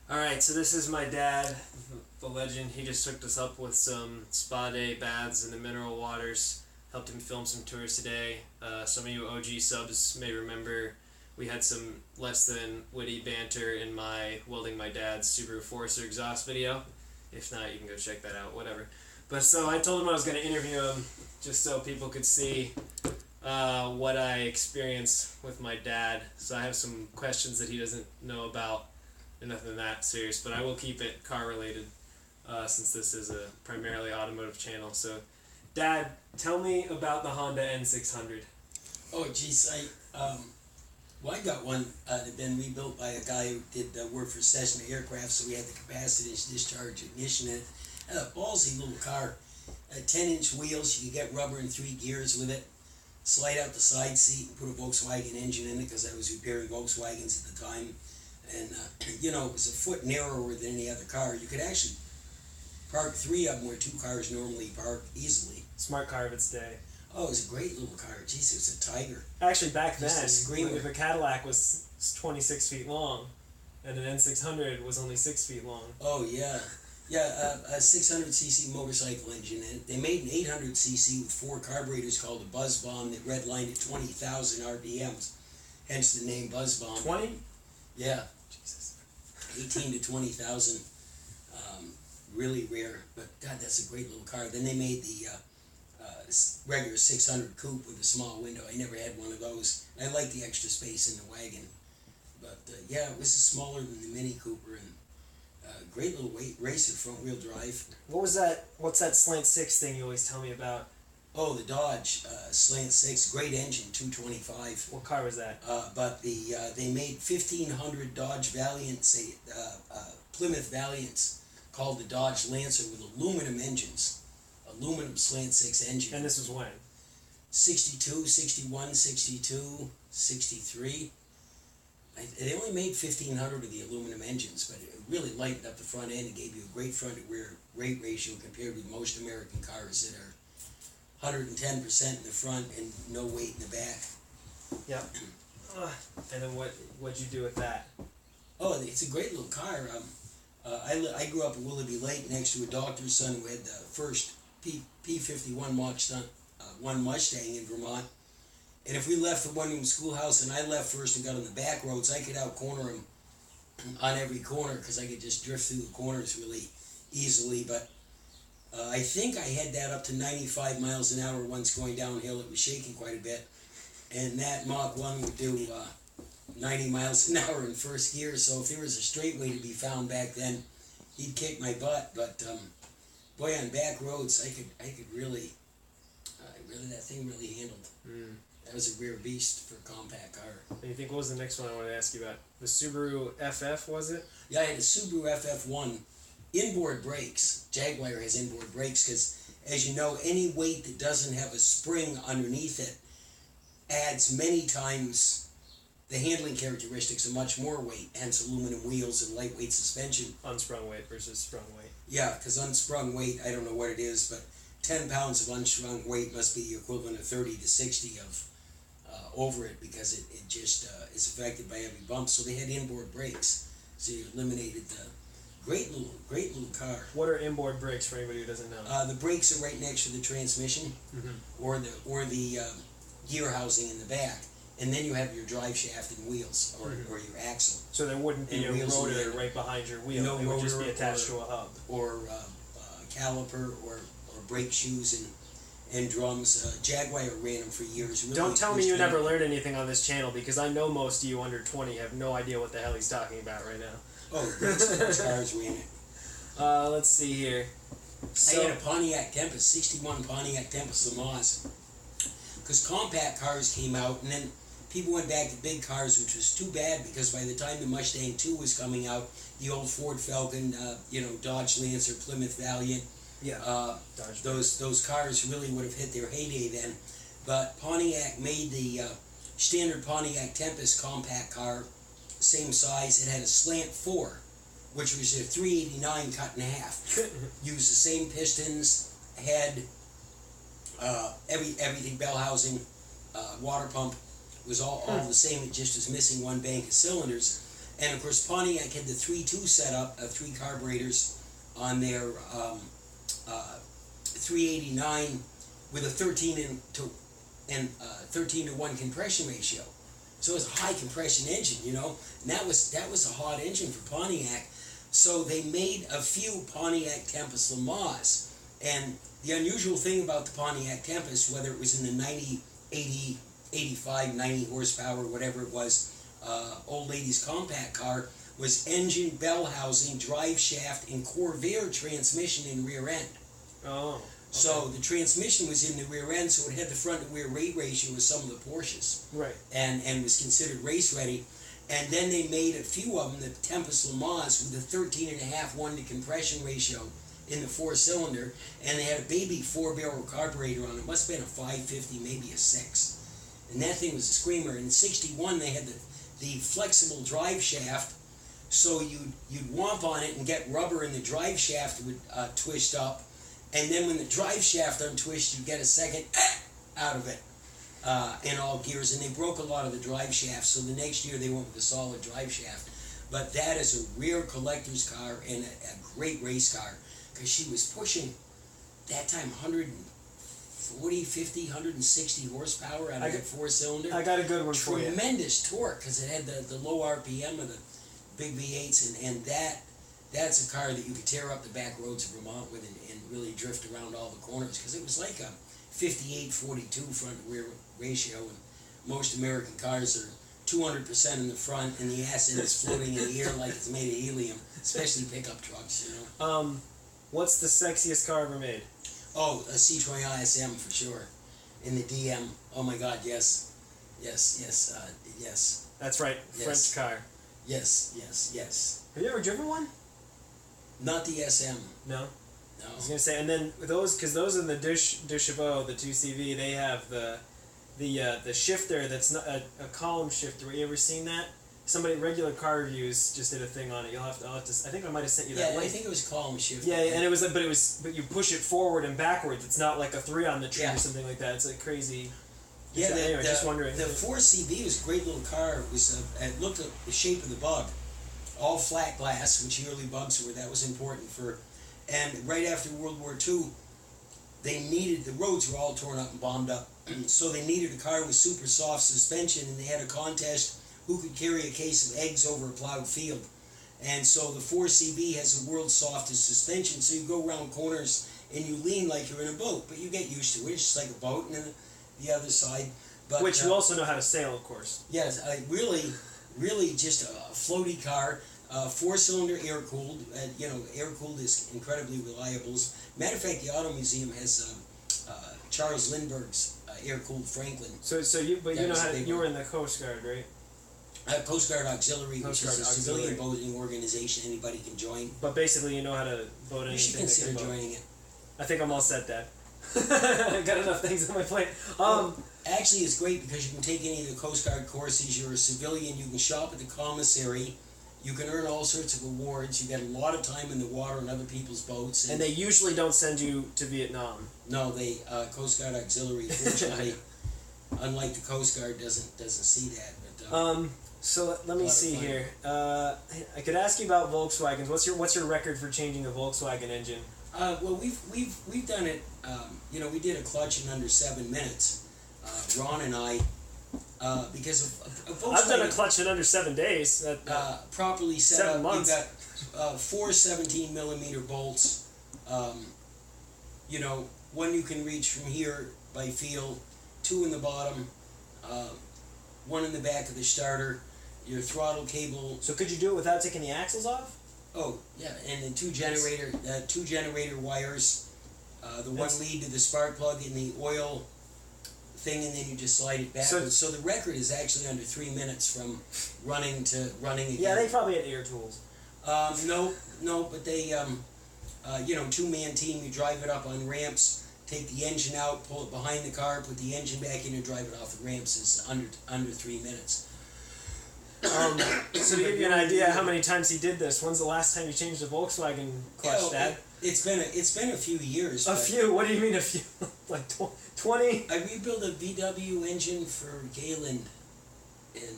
Alright, so this is my dad, the legend. He just hooked us up with some spa day baths in the mineral waters. Helped him film some tours today. Some of you OG subs may remember we had some less than witty banter in my welding my dad's Subaru Forester exhaust video. If not, you can go check that out, whatever. But so I told him I was going to interview him just so people could see what I experienced with my dad. So I have some questions that he doesn't know about. And nothing that serious, but I will keep it car related since this is a primarily automotive channel. So, Dad, tell me about the Honda N600. Oh, geez, I got one that had been rebuilt by a guy who did work for Cessna Aircraft, so we had the capacity to discharge ignition in it. Had a ballsy little car, 10-inch wheels. You could get rubber in 3 gears with it. Slide out the side seat and put a Volkswagen engine in it because I was repairing Volkswagens at the time. And, it was a foot narrower than any other car. You could actually park 3 of them where 2 cars normally park easily. Smart car of its day. Oh, it was a great little car. Jeez, it was a tiger. Actually, back Just then, a screamer. the Cadillac was 26 feet long, and an N600 was only 6 feet long. Oh, yeah. Yeah, a 600cc motorcycle engine. And they made an 800cc with 4 carburetors called a Buzz Bomb that redlined at 20,000 RPMs. Hence the name Buzz Bomb. 20? Yeah. Jesus. 18 to 20,000, really rare, but God, that's a great little car. Then they made the regular 600 coupe with a small window. I never had one of those. I like the extra space in the wagon, but yeah, it was smaller than the Mini Cooper, and great little racer, front wheel drive. What was that? What's that slant 6 thing you always tell me about? Oh, the Dodge Slant 6, great engine, 225. What car was that? But they made 1,500 Dodge Valiants, Plymouth Valiants, called the Dodge Lancer with aluminum engines, aluminum Slant 6 engine. And this was when? 62, 61, 62, 63. They only made 1,500 of the aluminum engines, but it really lightened up the front end and gave you a great front to rear rate ratio compared with most American cars that are 110% in the front and no weight in the back. Yep. And then what'd you do with that? Oh, it's a great little car. I grew up in Willoughby Lake next to a doctor's son who had the first P51 Mustang in Vermont. And if we left the one-room schoolhouse and I left first and got on the back roads, I could out-corner him on every corner because I could just drift through the corners really easily. But I think I had that up to 95 miles an hour once going downhill. It was shaking quite a bit. And that Mach 1 would do 90 miles an hour in first gear. So if there was a straightway to be found back then, he'd kick my butt. But boy, on back roads, I could really, that thing really handled. That was a rare beast for a compact car. And you think, what was the next one I wanted to ask you about? The Subaru FF, was it? Yeah, I had a Subaru FF1. Inboard brakes. Jaguar has inboard brakes because, as you know, any weight that doesn't have a spring underneath it adds many times the handling characteristics of much more weight, hence aluminum wheels and lightweight suspension. Unsprung weight versus sprung weight. Yeah, because unsprung weight, I don't know what it is, but 10 pounds of unsprung weight must be the equivalent of 30 to 60 of over it because it just is affected by every bump. So they had inboard brakes, so you eliminated the great little car. What are inboard brakes for anybody who doesn't know? The brakes are right next to the transmission, or the gear housing in the back, and then you have your drive shaft and wheels, or your axle. So there wouldn't be a rotor right behind your wheel. No, it would just be attached to a hub. Or caliper, or brake shoes and drums. Jaguar ran them for years. Really, don't tell me you never learned anything on this channel, because I know most of you under 20 have no idea what the hell he's talking about right now. Oh, those cars ran it. Let's see here. So, I had a Pontiac Tempest, 61 Pontiac Tempest Lamaze. Because compact cars came out, and then people went back to big cars, which was too bad, because by the time the Mustang 2 was coming out, the old Ford Falcon, Dodge Lancer, Plymouth Valiant, those cars really would have hit their heyday then. But Pontiac made the standard Pontiac Tempest compact car, same size. It had a slant 4, which was a 389 cut in half. Used the same pistons, had everything, bell housing, water pump was all the same. It just was missing one bank of cylinders. And of course, Pontiac had the 3.2 setup of 3 carburetors on their 389 with a 13 to 1 compression ratio. So it was a high compression engine, you know, and that was a hot engine for Pontiac. So they made a few Pontiac Tempest Le Mans, and the unusual thing about the Pontiac Tempest, whether it was in the 90, 80, 85, 90 horsepower, whatever it was, old lady's compact car, was engine, bell housing, drive shaft, and Corvair transmission in rear end. Oh. So the transmission was in the rear end, so it had the front to rear rate ratio with some of the Porsches. Right. And was considered race ready. And then they made a few of them, the Tempest Le Mans, with a 13.5 1 to compression ratio in the 4-cylinder, and they had a baby 4-barrel carburetor on it. Must have been a 550, maybe a 6. And that thing was a screamer. In '61, they had the flexible drive shaft, so you'd womp on it and get rubber, and the drive shaft would twist up. And then when the drive shaft untwisted, you get a second out of it in all gears. And they broke a lot of the drive shafts, so the next year they went with a solid drive shaft. But that is a rare collector's car and a great race car, because she was pushing, that time, 140, 50, 160 horsepower out of that 4-cylinder. I got a good one for you. Tremendous torque, because it had the low RPM of the big V8s, and that's a car that you could tear up the back roads of Vermont with and really drift around all the corners, because it was like a 58-42 front rear ratio, and most American cars are 200% in the front, and the ass end is floating in the air like it's made of helium, especially pickup trucks, you know. What's the sexiest car ever made? Oh, a Citroen ISM for sure, in the DM. Oh my God, yes. Yes. That's right, Yes. French car. Yes. Have you ever driven one? Not the SM. No. No. I was gonna say, and then those, because those in the deux chevaux, the 2CV, they have the shifter that's not a column shifter. Have you ever seen that? Somebody, regular car reviews just did a thing on it. I'll have to. I think I might have sent you that Yeah, link. I think it was column shift. Yeah, and it was like, but you push it forward and backwards. It's not like a 3 on the tree or something like that. It's like crazy. Yeah, anyway, just wondering. The 4CV was a great little car. It was it looked at the shape of the bug, all flat glass, which yearly bugs were. That was important for. And right after World War II, the roads were all torn up and bombed up, so they needed a car with super soft suspension, and they had a contest who could carry a case of eggs over a plowed field. And so the 4CB has the world's softest suspension, so you go around corners and you lean like you're in a boat, but you get used to it. It's just like a boat, and then the other side. But, Which you also know how to sail, of course. Yes, really just a floaty car, 4-cylinder air-cooled. Air-cooled is incredibly reliable. Matter of fact, the Auto Museum has Charles Lindbergh's air-cooled Franklin. So you know how you were in the Coast Guard, right? Coast Guard Auxiliary, Coast which is Guard a civilian boating organization anybody can join. But basically, you know how to boat anything. You should consider joining it. I think I'm all set, Dad. I got enough things on my plate. Actually, it's great because you can take any of the Coast Guard courses. You're a civilian. You can shop at the commissary. You can earn all sorts of awards. You get a lot of time in the water on other people's boats. And they usually don't send you to Vietnam. No, they Coast Guard Auxiliary, fortunately, unlike the Coast Guard, doesn't see that. But, so let me see here. I could ask you about Volkswagens. What's your record for changing a Volkswagen engine? Well, we've done it. We did a clutch in under 7 minutes. Ron and I, because of Volkswagen. I've done a clutch in under 7 days. Properly set 7 up. months. You've got 4 17-millimeter bolts. One you can reach from here by feel, 2 in the bottom, 1 in the back of the starter. Your throttle cable. So could you do it without taking the axles off? Oh yeah, and then two generator wires. The one lead to the spark plug and the oil thing, and then you just slide it backwards. So the record is actually under 3 minutes from running to running again. Yeah, they probably had air tools. No, but they, 2-man team. You drive it up on ramps, take the engine out, pull it behind the car, put the engine back in, and drive it off the ramps. Is under 3 minutes. So to give you an idea how many times he did this, when's the last time you changed a Volkswagen clutch, Dad? It's been a few years. A few? What do you mean a few? Like 20? I rebuilt a VW engine for Galen in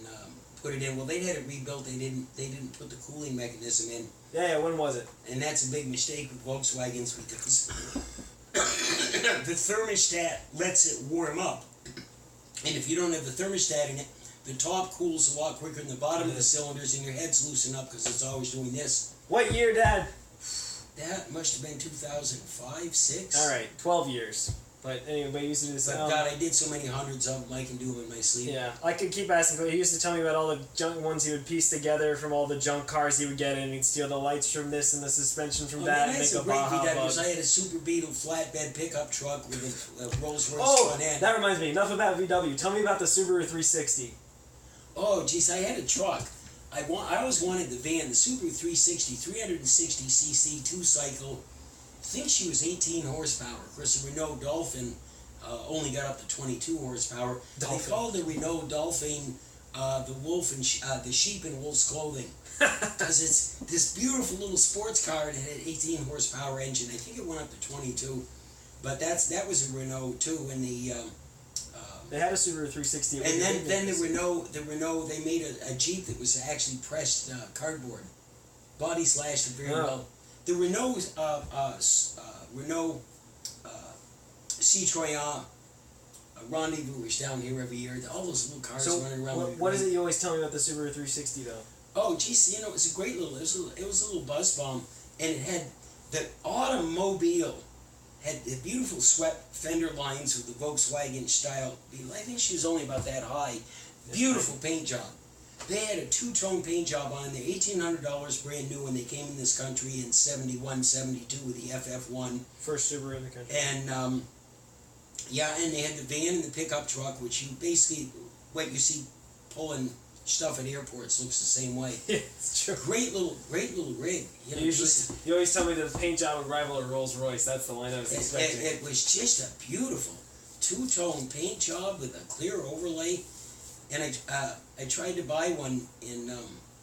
put it in. Well, they had it rebuilt. They didn't put the cooling mechanism in, Yeah, when was it? and that's a big mistake with Volkswagens because the thermostat lets it warm up, and if you don't have the thermostat in it, the top cools a lot quicker than the bottom of the cylinders, and your head's loosen up because it's always doing this. What year, Dad? That must have been 2005, 6. All right, 12 years. But anyway, he used to do this. But God, I did so many hundreds of them, I can do them in my sleep. Yeah, I could keep asking. He used to tell me about all the junk ones he would piece together from all the junk cars he would get in. And he'd steal the lights from this and the suspension from that and make a Baja Bug. Because I had a Super Beetle flatbed pickup truck with a Rolls Royce front end. That reminds me. Enough about VW. Tell me about the Subaru 360. Oh, geez, I had a truck. I always wanted the van, the Subaru 360, 360cc, two-cycle. I think she was 18 horsepower. Of course, the Renault Dolphin only got up to 22 horsepower. Dolphin. They called the Renault Dolphin the wolf and the sheep in wolf's clothing because it's this beautiful little sports car that had an 18 horsepower engine. I think it went up to 22, but that was a Renault too. And they had a Subaru 360. And then the Renault they made a Jeep that was actually pressed cardboard, body slashed very well. The Renault Citroën Rendezvous is down here every year. All those little cars running around. What is it you always tell me about the Subaru 360 though? Oh, geez, it was a great little. It was a little buzz bomb, and it had the automobile. Had the beautiful swept fender lines with the Volkswagen style. I think she was only about that high. Beautiful paint job. They had a two-tone paint job on there, $1,800 brand new when they came in this country in 71, 72 with the FF1. First Subaru in the country. And and they had the van and the pickup truck, which you basically, what you see pulling stuff at airports looks the same way. Yeah, it's true. Great little rig. You always tell me the paint job would rival a Rolls Royce. That's the line I was expecting. It was just a beautiful two-tone paint job with a clear overlay. And I tried to buy one in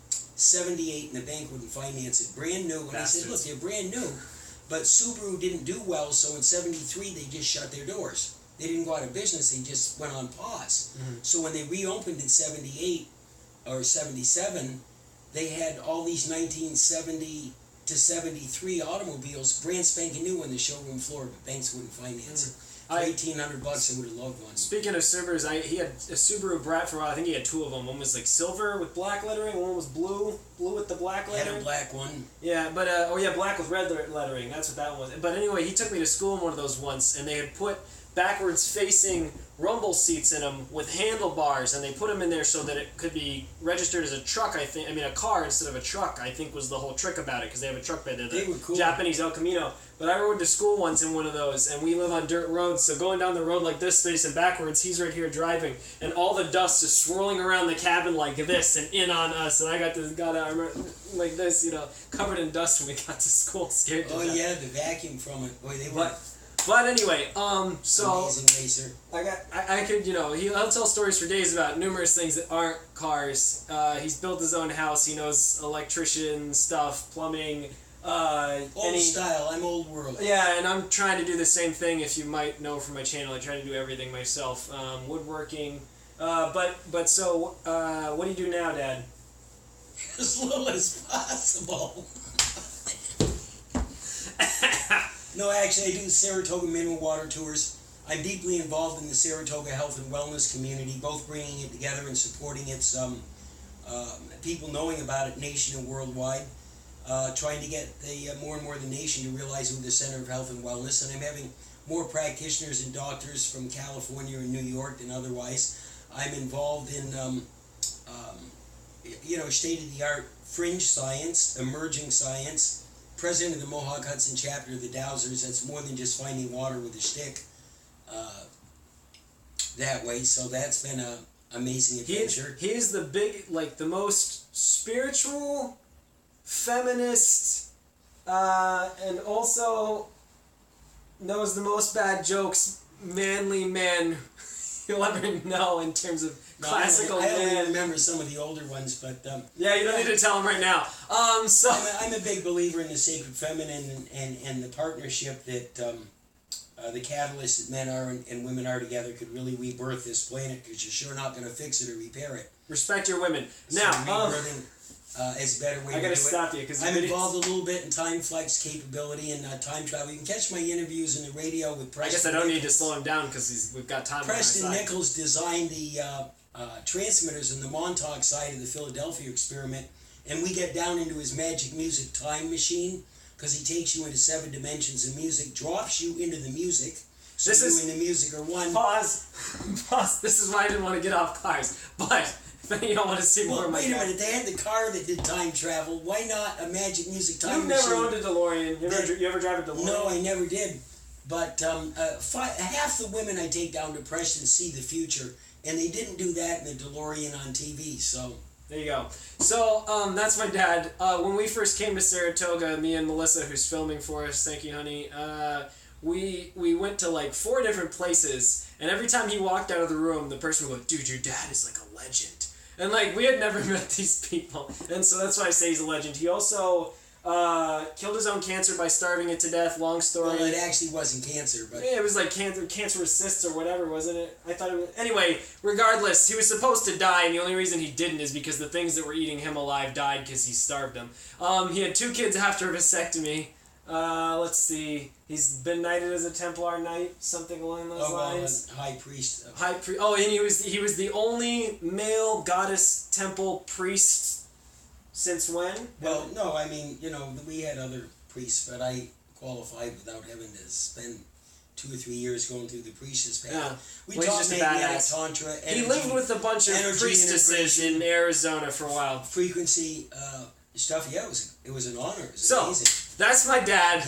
78 and the bank wouldn't finance it. Brand new. And Bastards. I said, look, they're brand new. But Subaru didn't do well, so in 73 they just shut their doors. They didn't go out of business, they just went on pause. Mm-hmm. So when they reopened in 78 or 77, they had all these 1970 to 73 automobiles, brand spanking new on the showroom floor, but banks wouldn't finance it. For $1,800, I would have loved one. Speaking of Subarus, he had a Subaru Brat for a while. I think he had two of them. One was like silver with black lettering. One was blue with the black lettering. Had a black one. Yeah, but black with red lettering. That's what that one was. But anyway, he took me to school in one of those once, and they had put backwards facing rumble seats in them with handlebars, and they put them in there so that it could be registered as a truck. A car instead of a truck. I think was the whole trick about it because they have a truck bed there. They were cool. Japanese El Camino. But I rode to school once in one of those, and we live on dirt roads, so going down the road like this, facing backwards, he's right here driving, and all the dust is swirling around the cabin like this and in on us, and I got out like this, covered in dust when we got to school, scared to death. Yeah, the vacuum from it. Boy, they were... But anyway, so amazing racer. I could, he'll tell stories for days about numerous things that aren't cars. He's built his own house. He knows electrician stuff, plumbing. Old style. I'm old world. Yeah, and I'm trying to do the same thing. If you might know from my channel, I try to do everything myself. Woodworking. So what do you do now, Dad? As little as possible. No, actually, I do Saratoga Mineral Water Tours. I'm deeply involved in the Saratoga Health and Wellness community, both bringing it together and supporting its people knowing about it nation and worldwide. Trying to get more and more of the nation to realize we're the center of health and wellness. And I'm having more practitioners and doctors from California and New York than otherwise. I'm involved in, state-of-the-art fringe science, emerging science. President of the Mohawk Hudson chapter of the Dowsers. That's more than just finding water with a stick that way. So that's been an amazing adventure. He's the the most spiritual, feminist, and also knows the most bad jokes, manly man you'll ever know in terms of classical I man. only remember some of the older ones, but... yeah, you don't need to tell him right now. I'm a big believer in the sacred feminine and the partnership that the catalyst that men are and women are together could really rebirth this planet, because you're sure not going to fix it or repair it. Respect your women. So Now, rebirthing is a better way to do it. I gotta stop you because I'm involved a little bit in time flex capability and time travel. You can catch my interviews in the radio with Preston. I guess I don't need to slow him down because we've got time. Preston Nichols designed the transmitters in the Montauk side of the Philadelphia experiment, and we get down into his magic music time machine, because he takes you into 7 dimensions of music, drops you into the music, so you and the music are one. Pause. This is why I didn't want to get off cars, but if you don't want to see more of my wait a minute, they had the car that did time travel. Why not a magic music time machine? You've never owned a DeLorean. You ever drive a DeLorean? No, I never did. But half the women I take down to Preston see the future, and they didn't do that in the DeLorean on TV, so... There you go. So, that's my dad. When we first came to Saratoga, me and Melissa, who's filming for us, thank you, honey, we went to like 4 different places, and every time he walked out of the room, the person would go, dude, your dad is like a legend. And like, we had never met these people, and so that's why I say he's a legend. He also killed his own cancer by starving it to death. Long story. Well, it actually wasn't cancer, but... Yeah, it was like cancerous cysts or whatever, wasn't it? I thought it was... Anyway, regardless, he was supposed to die, and the only reason he didn't is because the things that were eating him alive died because he starved them. He had 2 kids after a vasectomy. Let's see. He's been knighted as a Templar Knight, something along those lines. High priest. Oh, and he was the only male goddess temple priest since when? Well, no, I mean, we had other priests, but I qualified without having to spend 2 or 3 years going through the priestess path. Yeah. We taught magnetic tantra. He lived with a bunch of priestesses in Arizona for a while. Frequency stuff. Yeah, it was an honor. It was amazing. That's my dad.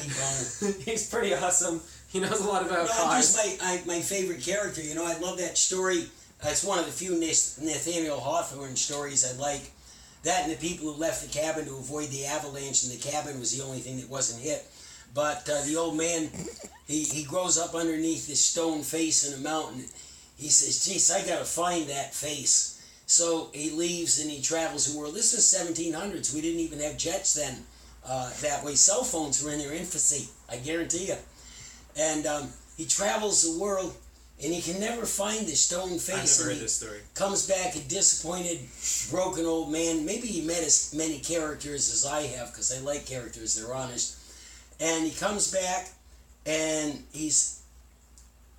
He's pretty awesome. He knows a lot about cars. Just my favorite character. I love that story. It's one of the few Nathaniel Hawthorne stories I like. That and the people who left the cabin to avoid the avalanche, and the cabin was the only thing that wasn't hit. But the old man, he grows up underneath this stone face in a mountain. He says, geez, I got to find that face. So he leaves and he travels the world. This is 1700s. We didn't even have jets then. That way, cell phones were in their infancy, I guarantee you. And he travels the world, and he can never find this stone face. I've never heard this story. Comes back a disappointed, broken old man. Maybe he met as many characters as I have, because I like characters that are honest. And he comes back, and he's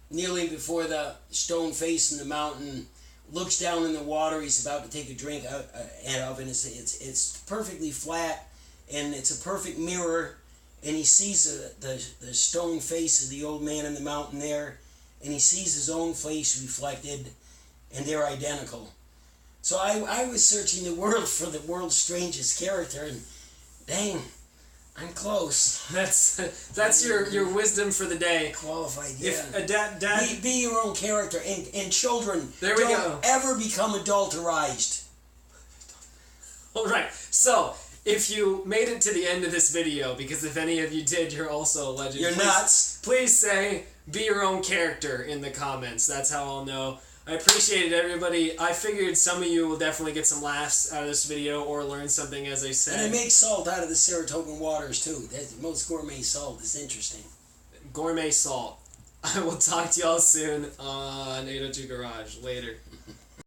kneeling before the stone face in the mountain, looks down in the water. He's about to take a drink out of it. It's perfectly flat, and it's a perfect mirror. And he sees the stone face of the old man in the mountain there, and he sees his own face reflected, and they're identical. So I was searching the world for the world's strangest character, and dang, I'm close. That's your wisdom for the day. Qualified, yeah. If dad be your own character, and children, don't ever become adulterized. All right, so if you made it to the end of this video, because if any of you did, you're also a legend. You're nuts. Please say, be your own character in the comments. That's how I'll know. I appreciate it, everybody. I figured some of you will definitely get some laughs out of this video or learn something, as I said. And they make salt out of the Saratogan waters, too. That's the most gourmet salt. It's interesting. Gourmet salt. I will talk to y'all soon on 802 Garage. Later.